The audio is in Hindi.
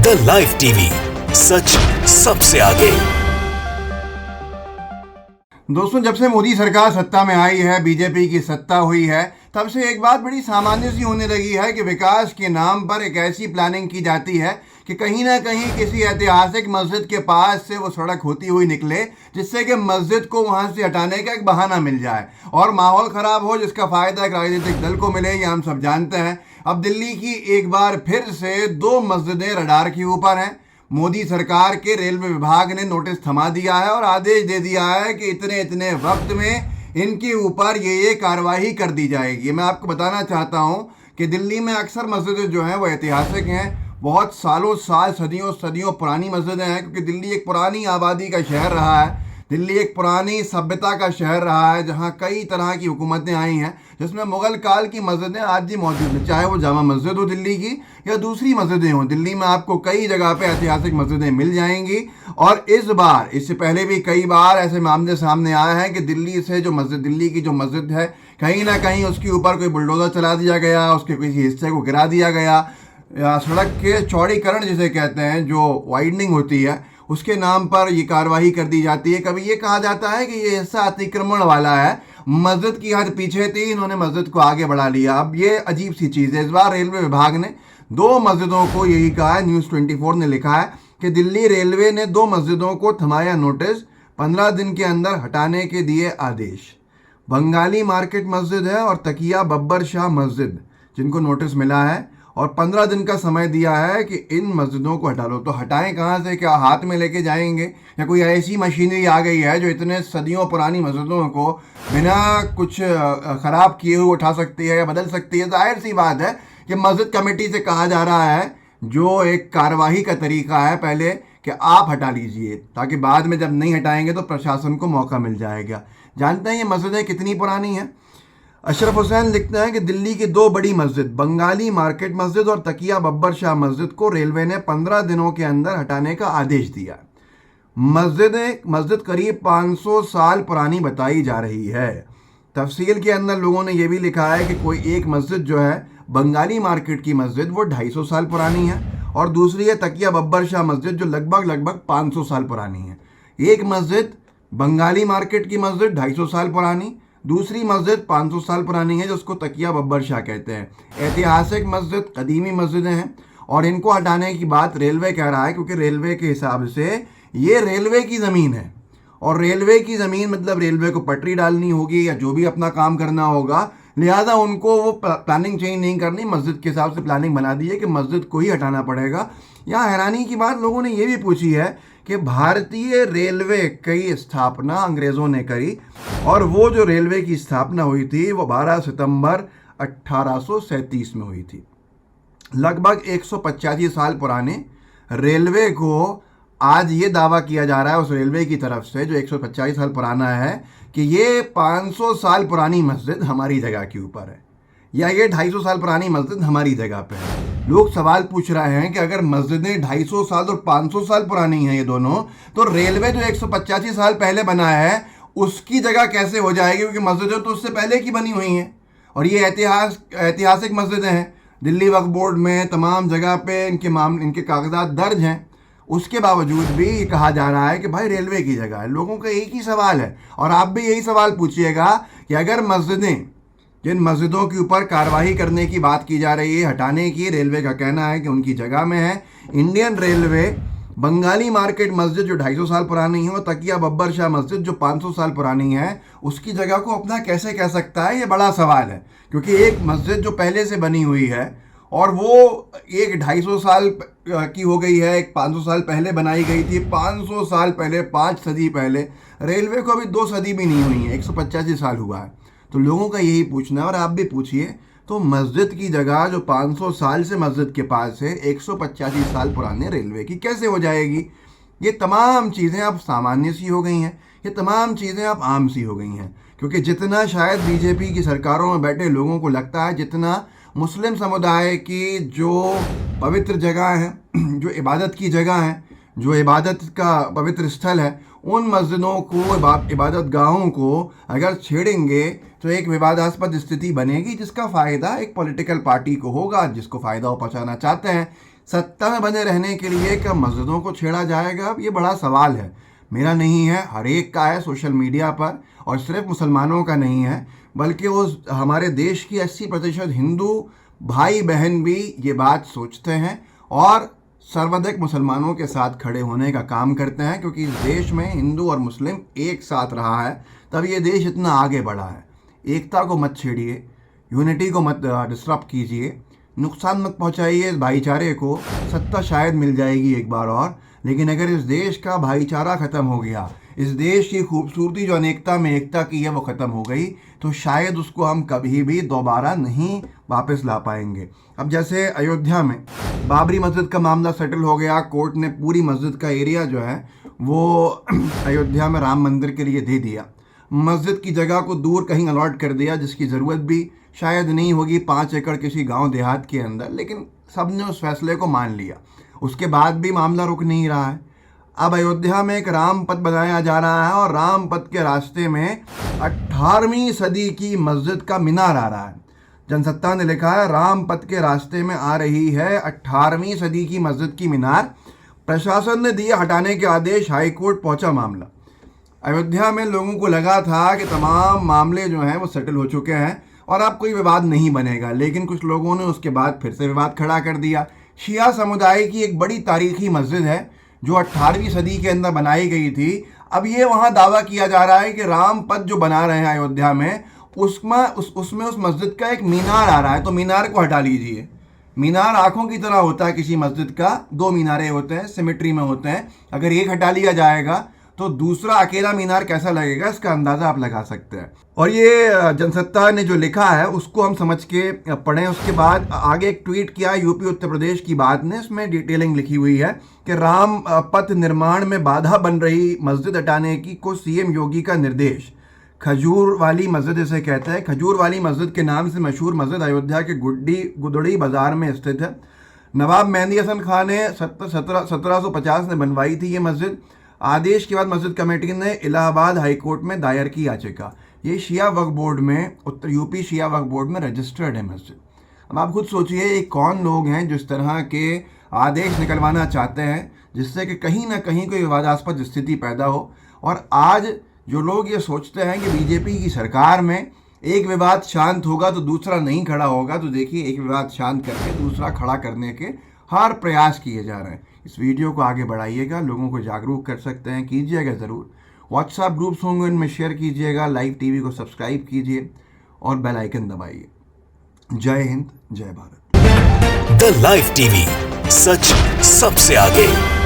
द लाइव टीवी, सच सबसे आगे। दोस्तों, जब से मोदी सरकार सत्ता में आई है, बीजेपी की सत्ता हुई है, तब से एक बात बड़ी सामान्य सी होने लगी है कि विकास के नाम पर एक ऐसी प्लानिंग की जाती है कि कहीं ना कहीं किसी ऐतिहासिक मस्जिद के पास से वो सड़क होती हुई निकले, जिससे कि मस्जिद को वहां से हटाने का एक बहाना मिल जाए और माहौल ख़राब हो, जिसका फ़ायदा एक राजनीतिक दल को मिले। ये हम सब जानते हैं। अब दिल्ली की एक बार फिर से 2 मस्जिदें रडार के ऊपर हैं। मोदी सरकार के रेलवे विभाग ने नोटिस थमा दिया है और आदेश दे दिया है कि इतने इतने वक्त में इनके ऊपर ये कार्रवाई कर दी जाएगी। मैं आपको बताना चाहता हूँ कि दिल्ली में अक्सर मस्जिदें जो हैं वो ऐतिहासिक हैं, बहुत सालों साल सदियों सदियों पुरानी मस्जिदें हैं, क्योंकि दिल्ली एक पुरानी आबादी का शहर रहा है। दिल्ली एक पुरानी सभ्यता का शहर रहा है, जहाँ कई तरह की हुकूमतें आई हैं, जिसमें मुग़ल काल की मस्जिदें आज भी मौजूद हैं। चाहे वो जामा मस्जिद हो दिल्ली की या दूसरी मस्जिदें हों, दिल्ली में आपको कई जगह पे ऐतिहासिक मस्जिदें मिल जाएंगी। और इस बार, इससे पहले भी कई बार ऐसे मामले सामने आए हैं कि दिल्ली की जो मस्जिद है, कहीं ना कहीं उसके ऊपर कोई बुलडोज़र चला दिया गया, उसके किसी हिस्से को गिरा दिया गया, या सड़क के चौड़ीकरण जिसे कहते हैं, जो वाइडनिंग होती है, उसके नाम पर ये कार्रवाई कर दी जाती है। कभी ये कहा जाता है कि ये हिस्सा अतिक्रमण वाला है, मस्जिद की हद पीछे थी, इन्होंने मस्जिद को आगे बढ़ा लिया। अब ये अजीब सी चीज़ है। इस बार रेलवे विभाग ने 2 मस्जिदों को यही कहा है। न्यूज़ 24 ने लिखा है कि दिल्ली रेलवे ने 2 मस्जिदों को थमाया नोटिस, 15 दिन के अंदर हटाने के दिए आदेश। बंगाली मार्केट मस्जिद है और तकिया बब्बर शाह मस्जिद, जिनको नोटिस मिला है और 15 दिन का समय दिया है कि इन मस्जिदों को हटा लो। तो हटाएं कहाँ से? क्या हाथ में लेके जाएंगे, या कोई ऐसी मशीनरी आ गई है जो इतने सदियों पुरानी मस्जिदों को बिना कुछ ख़राब किए हुए उठा सकती है या बदल सकती है? जाहिर सी बात है कि मस्जिद कमेटी से कहा जा रहा है, जो एक कार्यवाही का तरीका है, पहले कि आप हटा लीजिए, ताकि बाद में जब नहीं हटाएंगे तो प्रशासन को मौका मिल जाएगा। जानते हैं ये मस्जिदें कितनी पुरानी हैं? अशरफ हुसैन लिखते हैं कि दिल्ली की 2 बड़ी मस्जिद, बंगाली मार्केट मस्जिद और तकिया बब्बर शाह मस्जिद को रेलवे ने 15 दिनों के अंदर हटाने का आदेश दिया। मस्जिद करीब 500 साल पुरानी बताई जा रही है। तफसील के अंदर लोगों ने यह भी लिखा है कि कोई एक मस्जिद जो है बंगाली मार्केट की मस्जिद, वो 250 साल पुरानी है, और दूसरी है तकिया बब्बर शाह मस्जिद, जो लगभग 500 साल पुरानी है। एक मस्जिद बंगाली मार्केट की मस्जिद 250 साल पुरानी, दूसरी मस्जिद 500 साल पुरानी है, जिसको तकिया बब्बर शाह कहते हैं। ऐतिहासिक मस्जिद, कदीमी मस्जिदें हैं, और इनको हटाने की बात रेलवे कह रहा है, क्योंकि रेलवे के हिसाब से ये रेलवे की ज़मीन है, और रेलवे की ज़मीन मतलब रेलवे को पटरी डालनी होगी या जो भी अपना काम करना होगा, लिहाजा उनको वो प्लानिंग चेंज नहीं करनी, मस्जिद के हिसाब से प्लानिंग बना दी है कि मस्जिद को ही हटाना पड़ेगा। यहाँ हैरानी की बात लोगों ने ये भी पूछी है कि भारतीय रेलवे की स्थापना अंग्रेज़ों ने करी, और वो जो रेलवे की स्थापना हुई थी वो 12 सितंबर 1837 में हुई थी। लगभग 185 साल पुराने रेलवे को आज ये दावा किया जा रहा है उस रेलवे की तरफ से, जो 185 साल पुराना है, कि ये 500 साल पुरानी मस्जिद हमारी जगह के ऊपर है, या ये 250 साल पुरानी मस्जिद हमारी जगह पे है। लोग सवाल पूछ रहे हैं कि अगर मस्जिदें 250 साल और 500 साल पुरानी हैं ये दोनों, तो रेलवे जो 185 साल पहले बना है उसकी जगह कैसे हो जाएगी? क्योंकि मस्जिदें तो उससे पहले की बनी हुई हैं, और ये ऐतिहासिक मस्जिदें हैं। दिल्ली वक्फ बोर्ड में तमाम जगह पे इनके कागजात दर्ज हैं। उसके बावजूद भी ये कहा जा रहा है कि भाई रेलवे की जगह है। लोगों का एक ही सवाल है, और आप भी यही सवाल पूछिएगा कि अगर जिन मस्जिदों के ऊपर कार्रवाई करने की बात की जा रही है, हटाने की, रेलवे का कहना है कि उनकी जगह में है, इंडियन रेलवे बंगाली मार्केट मस्जिद जो 250 साल पुरानी है और तकिया बब्बर शाह मस्जिद जो 500 साल पुरानी है, उसकी जगह को अपना कैसे कह सकता है? ये बड़ा सवाल है, क्योंकि एक मस्जिद जो पहले से बनी हुई है और वो एक 250 साल की हो गई है, एक 500 साल पहले बनाई गई थी, 500 साल पहले, 5 सदी पहले। रेलवे को अभी 2 सदी भी नहीं हुई है, 185 साल हुआ है। तो लोगों का यही पूछना है, और आप भी पूछिए, तो मस्जिद की जगह जो 500 साल से मस्जिद के पास है, 185 साल पुराने रेलवे की कैसे हो जाएगी? ये तमाम चीज़ें अब सामान्य सी हो गई हैं, ये तमाम चीज़ें अब आम सी हो गई हैं, क्योंकि जितना शायद बीजेपी की सरकारों में बैठे लोगों को लगता है, जितना मुस्लिम समुदाय की जो पवित्र जगह हैं, जो इबादत की जगह हैं, जो इबादत का पवित्र स्थल है, उन मस्जिदों को, इबादत गाहों को अगर छेड़ेंगे तो एक विवादास्पद स्थिति बनेगी, जिसका फ़ायदा एक पॉलिटिकल पार्टी को होगा, जिसको फ़ायदा वो पहुँचाना चाहते हैं। सत्ता में बने रहने के लिए क्या मस्जिदों को छेड़ा जाएगा? अब ये बड़ा सवाल है, मेरा नहीं है, हर एक का है सोशल मीडिया पर, और सिर्फ मुसलमानों का नहीं है बल्कि वो हमारे देश की 80% हिंदू भाई बहन भी ये बात सोचते हैं और सर्वाधिक मुसलमानों के साथ खड़े होने का काम करते हैं, क्योंकि इस देश में हिंदू और मुस्लिम एक साथ रहा है तब ये देश इतना आगे बढ़ा है। एकता को मत छेड़िए, यूनिटी को मत डिस्टर्ब कीजिए, नुकसान मत पहुंचाइए इस भाईचारे को। सत्ता शायद मिल जाएगी एक बार और, लेकिन अगर इस देश का भाईचारा ख़त्म हो गया, इस देश की खूबसूरती जो अनेकता में एकता की है वो ख़त्म हो गई, तो शायद उसको हम कभी भी दोबारा नहीं वापस ला पाएंगे। अब जैसे अयोध्या में बाबरी मस्जिद का मामला सेटल हो गया, कोर्ट ने पूरी मस्जिद का एरिया जो है वो अयोध्या में राम मंदिर के लिए दे दिया, मस्जिद की जगह को दूर कहीं अलॉट कर दिया जिसकी ज़रूरत भी शायद नहीं होगी, 5 एकड़ किसी गांव देहात के अंदर, लेकिन सब ने उस फैसले को मान लिया। उसके बाद भी मामला रुक नहीं रहा है। अब अयोध्या में एक राम पथ बनाया जा रहा है और राम पथ के रास्ते में 18वीं सदी की मस्जिद का मीनार आ रहा है। जनसत्ता ने लिखा है राम पथ के रास्ते में आ रही है 18वीं सदी की मस्जिद की मीनार, प्रशासन ने दिए हटाने के आदेश, हाईकोर्ट पहुंचा मामला। अयोध्या में लोगों को लगा था कि तमाम मामले जो हैं वो सेटल हो चुके हैं और अब कोई विवाद नहीं बनेगा, लेकिन कुछ लोगों ने उसके बाद फिर से विवाद खड़ा कर दिया। शिया समुदाय की एक बड़ी तारीखी मस्जिद है जो 18वीं सदी के अंदर बनाई गई थी। अब ये वहाँ दावा किया जा रहा है कि राम पथ जो बना रहे हैं अयोध्या में उसमें उस मस्जिद का एक मीनार आ रहा है, तो मीनार को हटा लीजिए। मीनार आँखों की तरह होता है किसी मस्जिद का, 2 मीनारे होते हैं, सिमेट्री में होते हैं। अगर एक हटा लिया जाएगा तो दूसरा अकेला मीनार कैसा लगेगा, इसका अंदाज़ा आप लगा सकते हैं। और ये जनसत्ता ने जो लिखा है उसको हम समझ के पढ़ें। उसके बाद आगे एक ट्वीट किया यूपी उत्तर प्रदेश की बात ने, इसमें डिटेलिंग लिखी हुई है कि राम पथ निर्माण में बाधा बन रही मस्जिद हटाने की को सीएम योगी का निर्देश। खजूर वाली मस्जिद इसे कहते हैं। खजूर वाली मस्जिद के नाम से मशहूर मस्जिद अयोध्या के गुदड़ी बाज़ार में स्थित है। नवाब मेहंदी हसन खान ने 1750 में बनवाई थी ये मस्जिद। आदेश के बाद मस्जिद कमेटी ने इलाहाबाद हाईकोर्ट में दायर की याचिका। ये शिया वक्फ बोर्ड में, उत्तर यूपी शिया वक्फ बोर्ड में रजिस्टर्ड है मस्जिद। अब आप खुद सोचिए ये कौन लोग हैं जिस तरह के आदेश निकलवाना चाहते हैं जिससे कि कहीं ना कहीं कोई विवादास्पद स्थिति पैदा हो। और आज जो लोग ये सोचते हैं कि बीजेपी की सरकार में एक विवाद शांत होगा तो दूसरा नहीं खड़ा होगा, तो देखिए एक विवाद शांत करके दूसरा खड़ा करने के हर प्रयास किए जा रहे हैं। इस वीडियो को आगे बढ़ाइएगा, लोगों को जागरूक कर सकते हैं, कीजिएगा ज़रूर। व्हाट्सएप ग्रुप्स होंगे उनमें शेयर कीजिएगा, लाइव टीवी को सब्सक्राइब कीजिए और बेल आइकन दबाइए। जय हिंद, जय भारत। द लाइव टीवी, सच सबसे आगे।